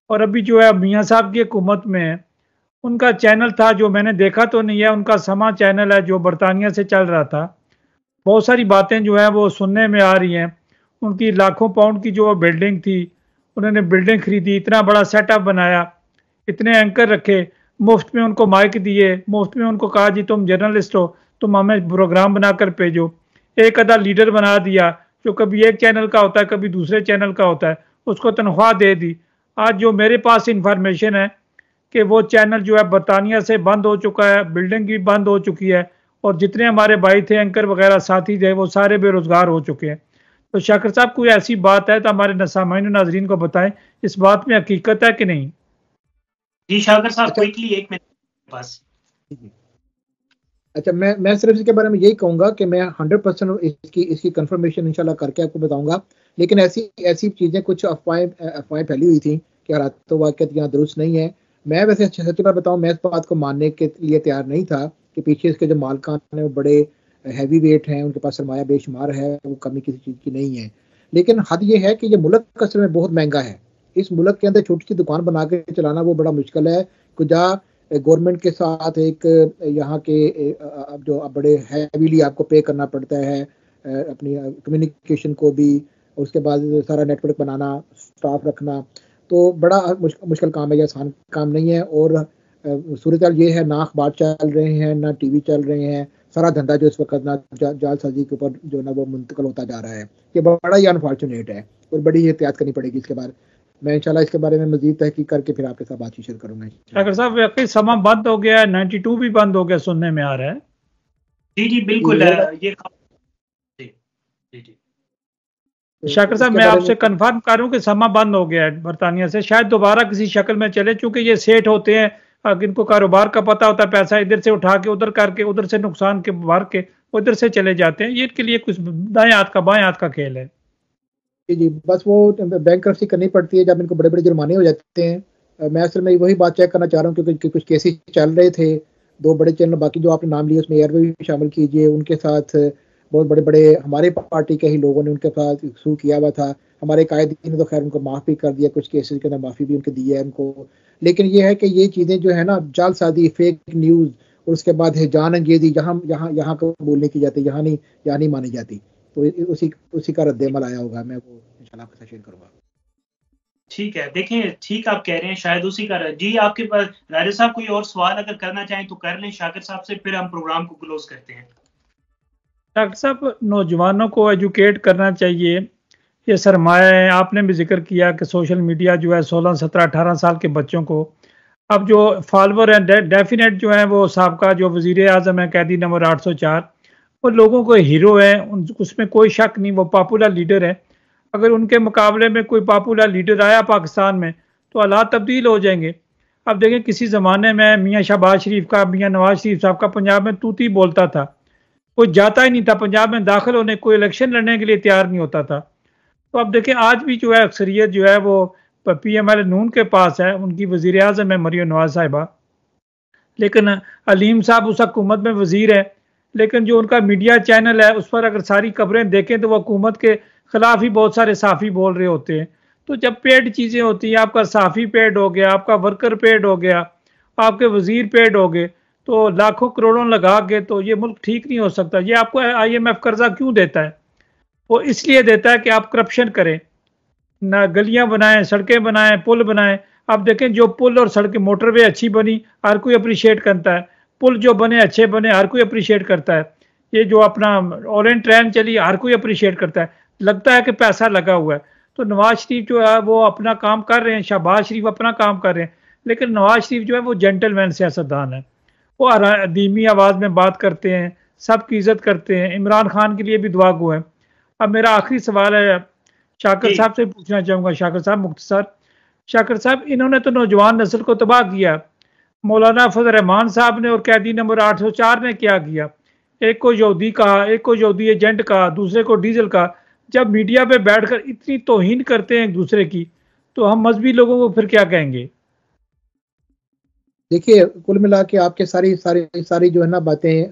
और अभी जो है मियाँ साहब की हुकूमत में है। उनका चैनल था, जो मैंने देखा तो नहीं है, उनका समा चैनल है जो बरतानिया से चल रहा था। बहुत सारी बातें जो है वो सुनने में आ रही हैं। उनकी लाखों पाउंड की जो बिल्डिंग थी, उन्होंने बिल्डिंग खरीदी, इतना बड़ा सेटअप बनाया, इतने एंकर रखे, मुफ्त में उनको माइक दिए, मुफ्त में उनको कहा जी तुम जर्नलिस्ट हो, तुम हमें प्रोग्राम बनाकर भेजो। एक आधा लीडर बना दिया जो कभी एक चैनल का होता है, कभी दूसरे चैनल का होता है, उसको तनख्वाह दे दी। आज जो मेरे पास इंफॉर्मेशन है कि वो चैनल जो है बरतानिया से बंद हो चुका है, बिल्डिंग भी बंद हो चुकी है, और जितने हमारे भाई थे एंकर वगैरह साथी थे वो सारे बेरोजगार हो चुके हैं। तो शाकर साहब, कोई ऐसी बात है तो हमारे सामान्य नाजरीन को बताएं, इस बात में हकीकत है कि नहीं? जी शाकर साहब, क्विकली 1 मिनट पास। अच्छा, मैं सिर्फ इसके बारे में यही कहूंगा कि मैं 100% इसकी कंफर्मेशन इंशाल्लाह करके आपको बताऊंगा। लेकिन ऐसी चीजें, कुछ अफवाहें फैली हुई थी कि हालात वाक़ियत यहाँ दुरुस्त नहीं है। मैं वैसे सच्ची बात बताऊं, मैं इस बात को मानने के लिए तैयार नहीं था कि पीछे इसके जो मालिकान है वो बड़े हैवी वेट हैं, उनके पास सरमाया बेशुमार है, वो कमी किसी चीज़ की नहीं है। लेकिन हद ये है कि ये मुल्क असल में बहुत महंगा है। इस मुल्क के अंदर छोटी सी दुकान बना के चलाना वो बड़ा मुश्किल है। कुजा गवर्नमेंट के साथ एक यहाँ के जो बड़े हैवीली आपको पे करना पड़ता है, अपनी कम्युनिकेशन को भी, उसके बाद सारा नेटवर्क बनाना, स्टाफ रखना, तो बड़ा मुश्किल काम है, ये आसान काम नहीं है। और सूरत ये है, ना अखबार चल रहे हैं, ना टीवी चल रहे हैं, सारा धंधा जो इस वक्त ना जालसाजी के ऊपर जो ना वो मुंतकिल होता जा रहा है। ये बड़ा ही अनफॉर्चुनेट है और बड़ी एहतियात करनी पड़ेगी इसके बाद। मैं इंशाल्लाह इसके बारे में मजीद तहकीक करके फिर आपके साथ बातचीत शेयर करूंगा। डॉक्टर साहब वाकई समा बंद हो गया है, 92 भी बंद हो गया सुनने में आ रहा है। जी जी बिल्कुल ये जी जी जी। शाकिर साहब मैं आपसे कंफर्म करूं कि समा बंद हो गया है बरतानिया से, शायद दोबारा किसी शक्ल में चले, चूंकि ये सेठ होते हैं इनको कारोबार का पता होता है, पैसा इधर से उठा के उधर करके उधर से नुकसान के भर के उधर से चले जाते हैं, ये इनके लिए कुछ दाएं हाथ का बाएं हाथ का खेल है। जी बस वो बैंकरप्सी करनी पड़ती है जब इनको बड़े बड़े जुर्माने हो जाते हैं। मैं असल में वही बात चेक करना चाह रहा हूँ क्योंकि कुछ केसेस चल रहे थे, 2 बड़े चैनल बाकी जो आपने नाम लिए उसमें एयरवे भी शामिल कीजिए, उनके साथ बहुत बड़े बड़े हमारे पार्टी के ही लोगों ने उनके साथ सू किया हुआ था। हमारे कायदीन ने तो खैर उनको माफ़ भी कर दिया, कुछ केसेस के अंदर माफ़ी भी उनके दी है उनको। लेकिन ये है कि ये चीज़ें जो है ना जालसाजी, फेक न्यूज़ और उसके बाद है जान अंगेजी, यहाँ कबूल नहीं की जाती, यहाँ नहीं मानी जाती, तो उसी का रद्द-ए-अमल आया होगा। मैं वो इंशाल्लाह आपके साथ शेयर करूंगा। ठीक है, देखें ठीक आप कह रहे हैं, शायद उसी का जी। आपके पास राजा साहब कोई और सवाल अगर करना चाहें तो कर लें शाकिर साहब से, फिर हम प्रोग्राम को क्लोज करते हैं। डॉक्टर साहब नौजवानों को एजुकेट करना चाहिए, ये सरमाया है। आपने भी जिक्र किया कि सोशल मीडिया जो है 16, 17, 18 साल के बच्चों को, अब जो फॉलोवर हैं डेफिनेट जो है वो साबका जो वजीर आजम है कैदी नंबर 804, वो लोगों को हीरो है, उसमें कोई शक नहीं, वो पॉपुलर लीडर है। अगर उनके मुकाबले में कोई पॉपुलर लीडर आया पाकिस्तान में तो हालात तब्दील हो जाएंगे। अब देखें किसी ज़माने में मियाँ शहबाज शरीफ का, मियाँ नवाज शरीफ साहब का पंजाब में तूती बोलता था, कोई जाता ही नहीं था पंजाब में दाखिल होने, कोई इलेक्शन लड़ने के लिए तैयार नहीं होता था। तो अब देखें आज भी जो है अक्सरियत जो है वो PML नून के पास है, उनकी वजीर आजम है मरियम नवाज साहिबा, लेकिन अलीम साहब उस हुकूमत में वजीर है, लेकिन जो उनका मीडिया चैनल है उस पर अगर सारी खबरें देखें तो वो हुकूमत के खिलाफ ही बहुत सारे साफ़ी बोल रहे होते हैं। तो जब पेड चीज़ें होती हैं, आपका साफ़ी पेड हो गया, आपका वर्कर पेड हो गया, आपके वजीर पेड हो गए, तो लाखों करोड़ों लगा के तो ये मुल्क ठीक नहीं हो सकता। ये आपको IMF कर्जा क्यों देता है? वो इसलिए देता है कि आप करप्शन करें, ना गलियां बनाएं, सड़कें बनाएं, पुल बनाएं। आप देखें जो पुल और सड़कें, मोटरवे अच्छी बनी हर कोई अप्रिशिएट करता है, पुल जो बने अच्छे बने हर कोई अप्रिशिएट करता है, ये जो अपना ऑरेंज ट्रेन चली हर कोई अप्रिशिएट करता है, लगता है कि पैसा लगा हुआ है। तो नवाज शरीफ जो है वो अपना काम कर रहे हैं, शहबाज शरीफ अपना काम कर रहे हैं, लेकिन नवाज शरीफ जो है वो जेंटलमैन सियासतदान है, वो धीमी आवाज़ में बात करते हैं, सबकी इज्जत करते हैं, इमरान खान के लिए भी दुआ गो है। अब मेरा आखिरी सवाल है, शाकिर साहब से पूछना चाहूँगा। शाकिर साहब मुख्तसर, शाकिर साहब इन्होंने तो नौजवान नस्ल को तबाह किया, मौलाना फजल रहमान साहब ने और कैदी नंबर 804 ने क्या किया? एक को यहूदी कहा, एक को यहूदी एजेंट कहा, दूसरे को डीजल कहा। जब मीडिया पे बैठकर इतनी तौहीन करते हैं एक दूसरे की, तो हम मजहबी लोगों को फिर क्या कहेंगे? देखिए कुल मिला के आपके सारी जो है ना बातें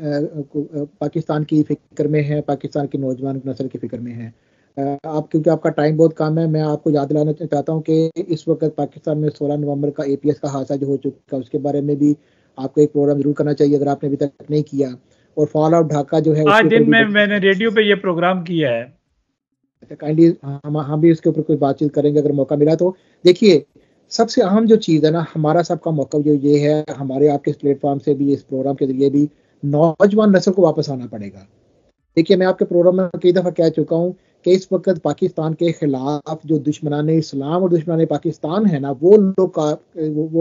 पाकिस्तान की फिक्र में है, पाकिस्तान की नौजवान नस्ल की फिक्र में है। आप क्योंकि आपका टाइम बहुत कम है, मैं आपको याद दिलाना चाहता हूँ कि इस वक्त पाकिस्तान में 16 नवंबर का APS का हादसा जो हो चुका है उसके बारे में भी आपको एक प्रोग्राम जरूर करना चाहिए अगर आपने अभी तक नहीं किया। और फॉल आउट ढाका जो है आज दिन में मैंने रेडियो पे ये प्रोग्राम किया है। अच्छा, काइंडली हम भी उसके ऊपर कोई बातचीत करेंगे अगर मौका मिला तो। देखिए सबसे अहम जो चीज़ है ना, हमारा सबका मौका जो ये है, हमारे आपके इस प्लेटफॉर्म से भी, इस प्रोग्राम के जरिए भी नौजवान नस्ल को वापस आना पड़ेगा। देखिए मैं आपके प्रोग्राम में कई दफ़ा कह चुका हूँ कि इस वक्त पाकिस्तान के खिलाफ जो दुश्मनान इस्लाम और दुश्मनान पाकिस्तान है ना, वो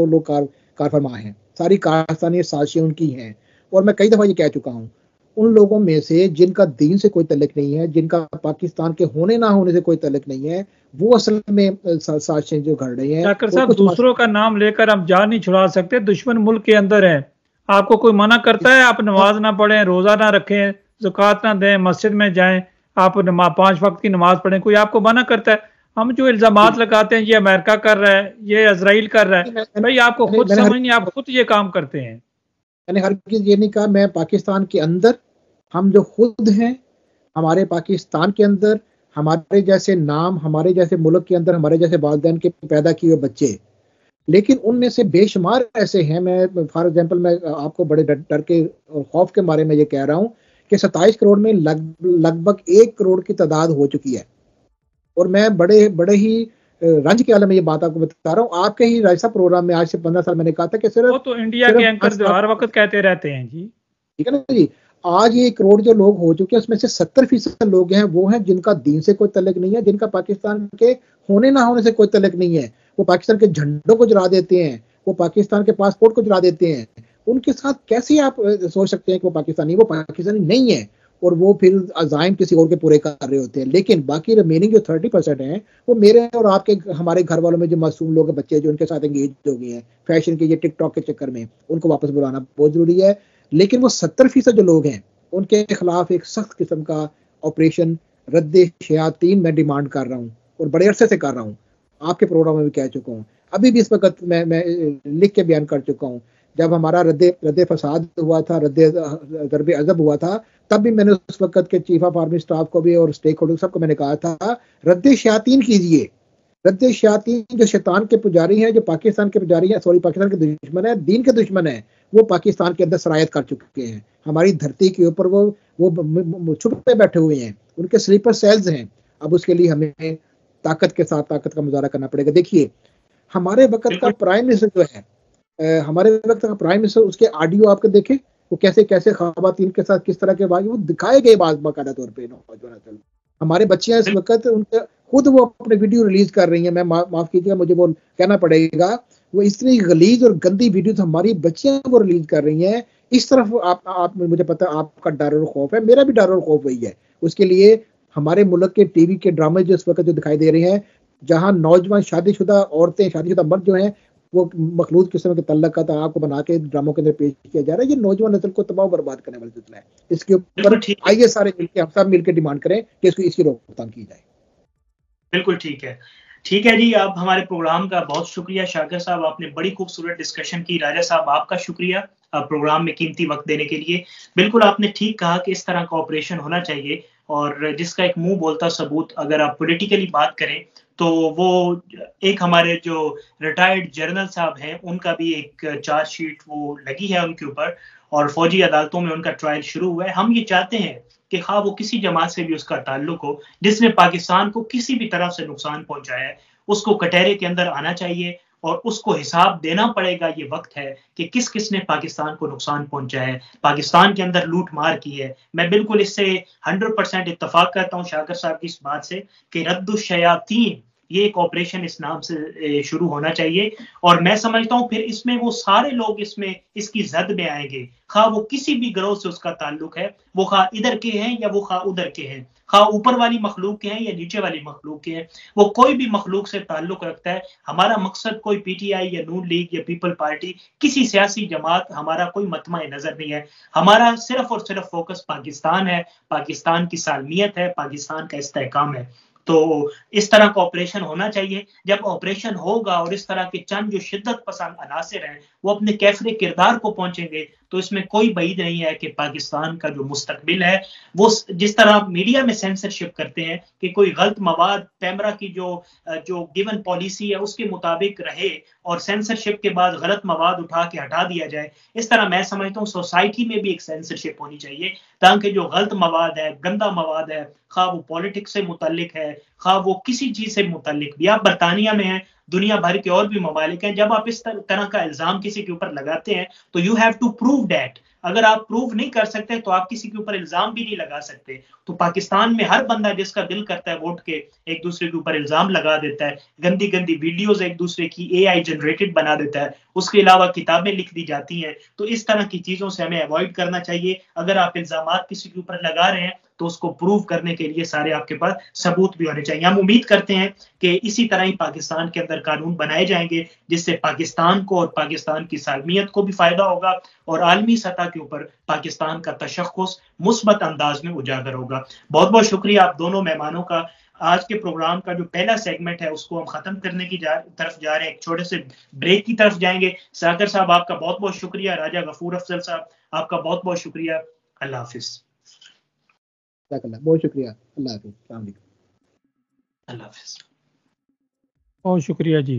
लोग कारफरमा हैं, सारी कारस्तानी साजिशें उनकी हैं। और मैं कई दफ़ा ये कह चुका हूँ, उन लोगों में से जिनका दीन से कोई तल्लुक नहीं है, जिनका पाकिस्तान के होने ना होने से कोई तल्लुक नहीं है, वो असल में साजिशें जो घड़ रही हैं। डॉक्टर साहब दूसरों का नाम लेकर हम जान नहीं छुड़ा सकते, दुश्मन मुल्क के अंदर है। आपको कोई मना करता है आप नमाज ना पढ़ें, रोजा ना रखें, ज़कात ना दें, मस्जिद में जाएं, आप 5 वक्त की नमाज पढ़ें, कोई आपको मना करता है? हम जो इल्जामात लगाते हैं ये अमेरिका कर रहा है, ये इजराइल कर रहा है, भाई आपको खुद समझ नहीं, आप खुद ये काम करते हैं। मैंने हर चीज ये नहीं कहा, मैं पाकिस्तान के अंदर हम जो खुद हैं, हमारे पाकिस्तान के अंदर हमारे जैसे नाम, हमारे जैसे मुल्क के अंदर हमारे जैसे वालिदैन के पैदा किए हुए बच्चे, लेकिन उनमें से बेशुमार ऐसे हैं। मैं फॉर एग्जांपल मैं आपको बड़े डर के और खौफ के मारे में ये कह रहा हूँ कि 27 करोड़ में लगभग 1 करोड़ की तादाद हो चुकी है। और मैं बड़े ही रंज के आलम में ये बात आपको बता रहा हूँ। आपके ही राजसा प्रोग्राम में आज से 15 साल मैंने कहा था कि सिर्फ वो तो इंडिया के एंकर जो हर वक्त कहते रहते हैं जी, ठीक है ना जी, आज ये 1 करोड़ जो लोग हो चुके हैं उसमें से 70% लोग हैं वो हैं जिनका दीन से कोई तल्लुक नहीं है, जिनका पाकिस्तान के होने ना होने से कोई तल्लुक नहीं है। वो पाकिस्तान के झंडों को जला देते हैं, वो पाकिस्तान के पासपोर्ट को जला देते हैं। उनके साथ कैसे आप सोच सकते हैं कि वो पाकिस्तानी नहीं है, और वो फिर अज़ाइम किसी और के पूरे कर रहे होते हैं। लेकिन बाकी रिमेनिंग जो 30% हैं वो मेरे और आपके हमारे घर वालों में जो मासूम लोग बच्चे जो उनके साथ एंगेज हो गए हैं फैशन के ये टिकटॉक के चक्कर में, उनको वापस बुलाना बहुत जरूरी है। लेकिन वो 70% जो लोग हैं उनके खिलाफ एक सख्त किस्म का ऑपरेशन रद्द शयातीन मैं डिमांड कर रहा हूँ, और बड़े अरसे से कर रहा हूँ। आपके प्रोग्राम में भी कह चुका हूँ, अभी भी इस वक्त मैं लिख के बयान कर चुका हूँ। जब हमारा रद्द फसाद हुआ था, ज़रब अज़ब हुआ था, तब भी मैंने उस वक्त के चीफ ऑफ आर्मी स्टाफ को भी और स्टेक होल्डर सबको मैंने कहा था रद्द शयातीन कीजिए। रद्द शयातीन जो शैतान के पुजारी हैं, जो पाकिस्तान के पुजारी हैं, सॉरी पाकिस्तान के दुश्मन है, दीन के दुश्मन है, वो पाकिस्तान के अंदर सरायत कर चुके हैं। हमारी धरती के ऊपर वो छुपे बैठे हुए हैं, उनके स्लीपर सेल्स हैं। अब उसके लिए हमें ताकत के साथ ताकत का मुजाहरा करना पड़ेगा। देखिए हमारे वक्त का प्राइम मिनिस्टर जो है, हमारे वक्त का प्राइम मिनिस्टर, उसके ऑडियो आपके देखे वो कैसे कैसे खवातीन के साथ किस तरह के बात वो दिखाए गए बाकायदा तौर पे नौजवान। हमारे बच्चियां इस वक्त उनके खुद वो अपने वीडियो रिलीज कर रही हैं। मैं माफ कीजिएगा, मुझे वो कहना पड़ेगा, वो इतनी गलीज और गंदी वीडियो तो हमारी बच्चियां वो रिलीज कर रही हैं। इस तरफ आप मुझे पता है आपका डर और खौफ है, मेरा भी डर और खौफ वही है। उसके लिए हमारे मुल्क के टीवी के ड्रामे जो इस वक्त जो दिखाई दे रहे हैं, जहां नौजवान शादीशुदा औरतें, शादीशुदा मर्द जो हैं वो मखलूत किस्म के तल्लक का आपको बना के ड्रामों के अंदर पेश किया जा रहा है, ये नौजवान नस्ल को तबाह बर्बाद करने वाला सिलसिला है। इसके ऊपर आइए सारे मिलकर, हम सब मिलकर डिमांड करें कि इसकी रोकथाम की जाए। बिल्कुल ठीक है। ठीक है जी, आप हमारे प्रोग्राम का बहुत शुक्रिया शाकिर साहब, आपने बड़ी खूबसूरत डिस्कशन की। राजा साहब आपका शुक्रिया प्रोग्राम में कीमती वक्त देने के लिए। बिल्कुल आपने ठीक कहा कि इस तरह का ऑपरेशन होना चाहिए, और जिसका एक मुंह बोलता सबूत। अगर आप पॉलिटिकली बात करें तो वो एक हमारे जो रिटायर्ड जनरल साहब हैं उनका भी एक चार्जशीट वो लगी है उनके ऊपर, और फौजी अदालतों में उनका ट्रायल शुरू हुआ है। हम ये चाहते हैं कि हाँ वो किसी जमात से भी उसका ताल्लुक हो जिसने पाकिस्तान को किसी भी तरह से नुकसान पहुंचाया है, उसको कटहरे के अंदर आना चाहिए और उसको हिसाब देना पड़ेगा। ये वक्त है कि किस किसने पाकिस्तान को नुकसान पहुंचाया है, पाकिस्तान के अंदर लूट मार की है। मैं बिल्कुल इससे 100% इत्तफाक करता हूं शाकिर साहब की इस बात से कि रद्दुश्शयातीन ये एक ऑपरेशन इस नाम से शुरू होना चाहिए। और मैं समझता हूं फिर इसमें वो सारे लोग इसमें इसकी जद में आएंगे, खा वो किसी भी ग्रोह से उसका ताल्लुक है, वो खा इधर के हैं या वो खा उधर के हैं, खा ऊपर वाली मखलूक के हैं या नीचे वाली मखलूक के हैं, वो कोई भी मखलूक से ताल्लुक रखता है। हमारा मकसद कोई पीटीआई या नून लीग या पीपल पार्टी, किसी सियासी जमात, हमारा कोई मतमा नजर नहीं है। हमारा सिर्फ और सिर्फ फोकस पाकिस्तान है, पाकिस्तान की सालमियत है, पाकिस्तान का इस्तेहकाम है। तो इस तरह का ऑपरेशन होना चाहिए। जब ऑपरेशन होगा और इस तरह के चंद जो शिद्दत पसंद अनासिर हैं वो अपने कैफरे किरदार को पहुंचेंगे, तो इसमें कोई बईद नहीं है कि पाकिस्तान का जो मुस्तकबिल है वो जिस तरह मीडिया में सेंसरशिप करते हैं कि कोई गलत मवाद पैमरा की जो गिवन पॉलिसी है उसके मुताबिक रहे और सेंसरशिप के बाद गलत मवाद उठा के हटा दिया जाए, इस तरह मैं समझता हूँ सोसाइटी में भी एक सेंसरशिप होनी चाहिए, ताकि जो गलत मवाद है, गंदा मवाद है, खा वो पॉलिटिक्स से मुतल्लिक है, खा वो किसी चीज से मुतल्लिक भी। आप बरतानिया में हैं, दुनिया भर के और भी ममालिक हैं, जब आप इस तरह का इल्जाम किसी के ऊपर लगाते हैं तो you have to prove that. अगर आप प्रूव नहीं कर सकते तो आप किसी के ऊपर इल्जाम भी नहीं लगा सकते। तो पाकिस्तान में हर बंदा जिसका दिल करता है वोट के एक दूसरे के ऊपर इल्जाम लगा देता है, गंदी गंदी वीडियोस एक दूसरे की एआई जनरेटेड बना देता है, उसके अलावा किताबें लिख दी जाती हैं। तो इस तरह की चीजों से हमें अवॉइड करना चाहिए। अगर आप इल्जामात किसी के ऊपर लगा रहे हैं तो उसको प्रूव करने के लिए सारे आपके पास सबूत भी होने चाहिए। हम उम्मीद करते हैं कि इसी तरह ही पाकिस्तान के अंदर कानून बनाए जाएंगे जिससे पाकिस्तान को और पाकिस्तान की सालमियत को भी फायदा होगा और आलमी सतह के ऊपर पाकिस्तान का तशख्खुस मुस्बत अंदाज में उजागर होगा। बहुत बहुत शुक्रिया आप दोनों मेहमानों का। आज के प्रोग्राम का जो पहला सेगमेंट है उसको हम खत्म करने की तरफ जा रहे हैं, एक छोटे से ब्रेक की तरफ जाएंगे। साकर साहब आपका बहुत बहुत शुक्रिया, राजा गफूर अफजल साहब आपका बहुत बहुत शुक्रिया। अल्लाह हाफिज। बहुत शुक्रिया। अल्लाह हाफिज। अल्लाह हाफिज। बहुत शुक्रिया जी।